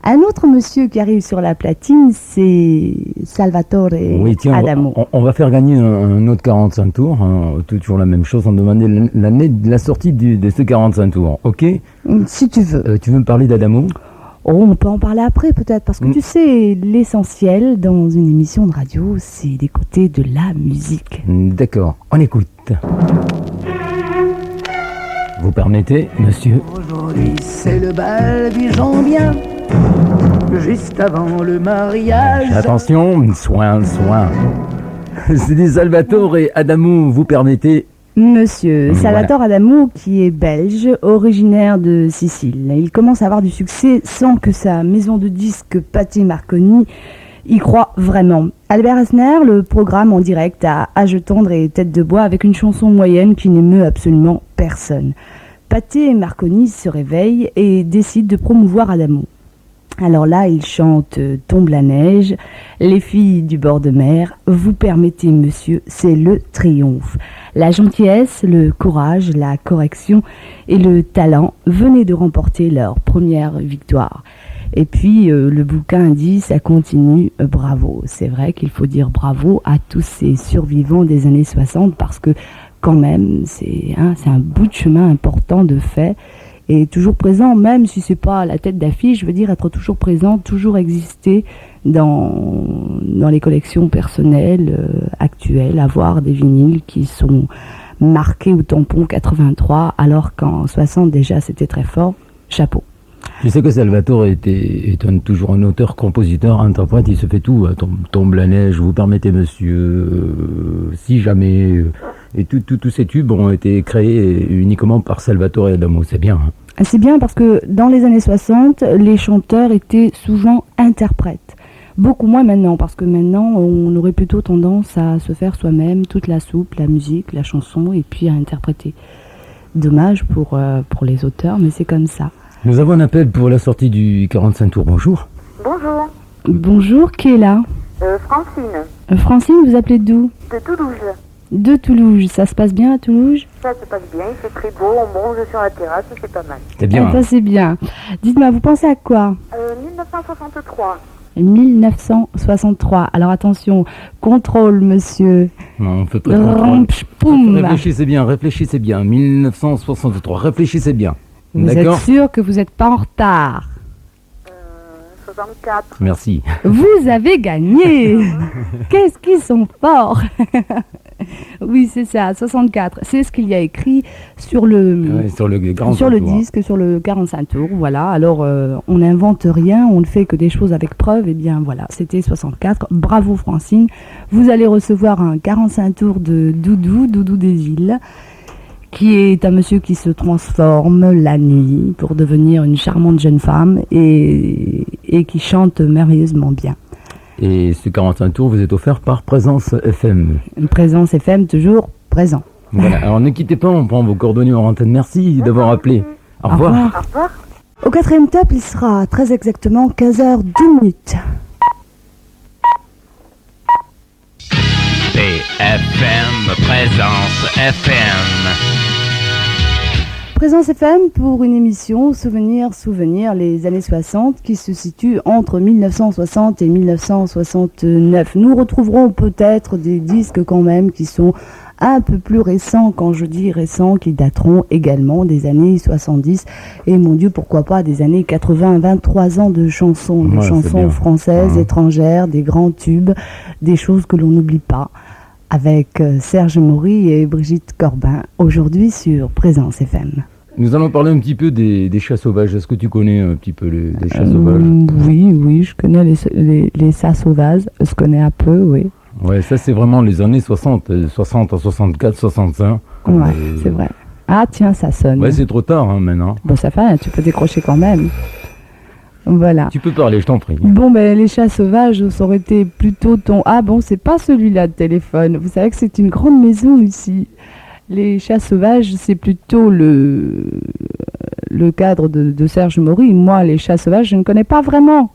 Un autre monsieur qui arrive sur la platine, c'est Salvatore Oui, tiens, Adamo. on va faire gagner un autre 45 tours. Hein, toujours la même chose. On demandait l'année de la sortie de ce 45 tours. Ok. Si tu veux. Tu veux me parler d'Adamo? Oh, on peut en parler après peut-être, parce que tu sais, l'essentiel dans une émission de radio, c'est d'écouter de la musique. D'accord, on écoute. Vous permettez, monsieur? Aujourd'hui c'est le bal du Jambien, juste avant le mariage. Attention, soin. C'est des Salvatore et Adamo, vous permettez? Monsieur Salvatore Adamo, qui est belge, originaire de Sicile. Il commence à avoir du succès sans que sa maison de disques Pathé Marconi y croit vraiment. Albert Asner le programme en direct à Âge tendre et Tête de bois avec une chanson moyenne qui n'émeut absolument personne. Pathé Marconi se réveille et décide de promouvoir Adamo. Alors là, il chante Tombe la neige, Les filles du bord de mer, Vous permettez monsieur, c'est le triomphe. La gentillesse, le courage, la correction et le talent venaient de remporter leur première victoire. Et puis le bouquin dit, ça continue, bravo. C'est vrai qu'il faut dire bravo à tous ces survivants des années 60 parce que quand même, c'est un bout de chemin important de fait. Et toujours présent, même si c'est pas la tête d'affiche, je veux dire être toujours présent, toujours exister dans les collections personnelles actuelles, avoir des vinyles qui sont marqués au tampon 83, alors qu'en 60 déjà c'était très fort. Chapeau. Je sais que Salvatore est toujours un auteur, compositeur, interprète, il se fait tout. Tombe la neige, vous permettez monsieur, si jamais... Et tous ces tubes ont été créés uniquement par Salvatore Adamo, c'est bien. Hein. C'est bien parce que dans les années 60, les chanteurs étaient souvent interprètes. Beaucoup moins maintenant, parce que maintenant, on aurait plutôt tendance à se faire soi-même toute la soupe, la musique, la chanson, et puis à interpréter. Dommage pour les auteurs, mais c'est comme ça. Nous avons un appel pour la sortie du 45 tours. Bonjour. Bonjour. Bonjour, qui est là? Francine. Francine, vous appelez d'où? De Toulouse. De Toulouse. Ça se passe bien à Toulouse? Ça se passe bien, il fait très beau, on bronze sur la terrasse, c'est pas mal. C'est bien. Ah, ça c'est bien. Dites-moi, vous pensez à quoi? 1963. 1963. Alors attention, contrôle, monsieur. Non, on fait pas de contrôle. Réfléchissez bien. 1963, réfléchissez bien. Vous D'accord. êtes sûr que vous n'êtes pas en retard? 64. Merci. Vous avez gagné. Qu'est-ce qu'ils sont forts. Oui, c'est ça, 64. C'est ce qu'il y a écrit sur le, sur le disque, sur le 45 tours. Voilà, alors on n'invente rien, on ne fait que des choses avec preuve. Et bien voilà, c'était 64. Bravo Francine. Vous allez recevoir un 45 tours de Doudou des îles, qui est un monsieur qui se transforme la nuit pour devenir une charmante jeune femme et qui chante merveilleusement bien. Et ce 45 tours vous est offert par Présence FM. Une Présence FM toujours présent. Voilà, alors ne quittez pas, on prend vos coordonnées en antenne. Merci d'avoir appelé. Au revoir. Au revoir. Au 4e top, il sera très exactement 15h02. PFM, Présence FM. Présence FM pour une émission Souvenir, les années 60 qui se situe entre 1960 et 1969. Nous retrouverons peut-être des disques quand même qui sont un peu plus récents, quand je dis récents, qui dateront également des années 70 et mon Dieu, pourquoi pas des années 80, 23 ans de chansons, françaises, étrangères, des grands tubes, des choses que l'on n'oublie pas. Avec Serge Maury et Brigitte Corbin, aujourd'hui sur Présence FM. Nous allons parler un petit peu des chats sauvages. Est-ce que tu connais un petit peu les chats sauvages? Oui, je connais les chats sauvages, je connais un peu, oui. Ouais, ça c'est vraiment les années 60 à 64, 65. Ouais, c'est vrai. Ah tiens, ça sonne. Ouais, c'est trop tard maintenant. Bon, ça fait rien, tu peux décrocher quand même. Voilà. Tu peux parler, je t'en prie. Bon, ben les chats sauvages, ça aurait été plutôt ton... Ah bon, c'est pas celui-là de téléphone. Vous savez que c'est une grande maison ici. Les chats sauvages, c'est plutôt le cadre de Serge Maury. Moi, les chats sauvages, je ne connais pas vraiment.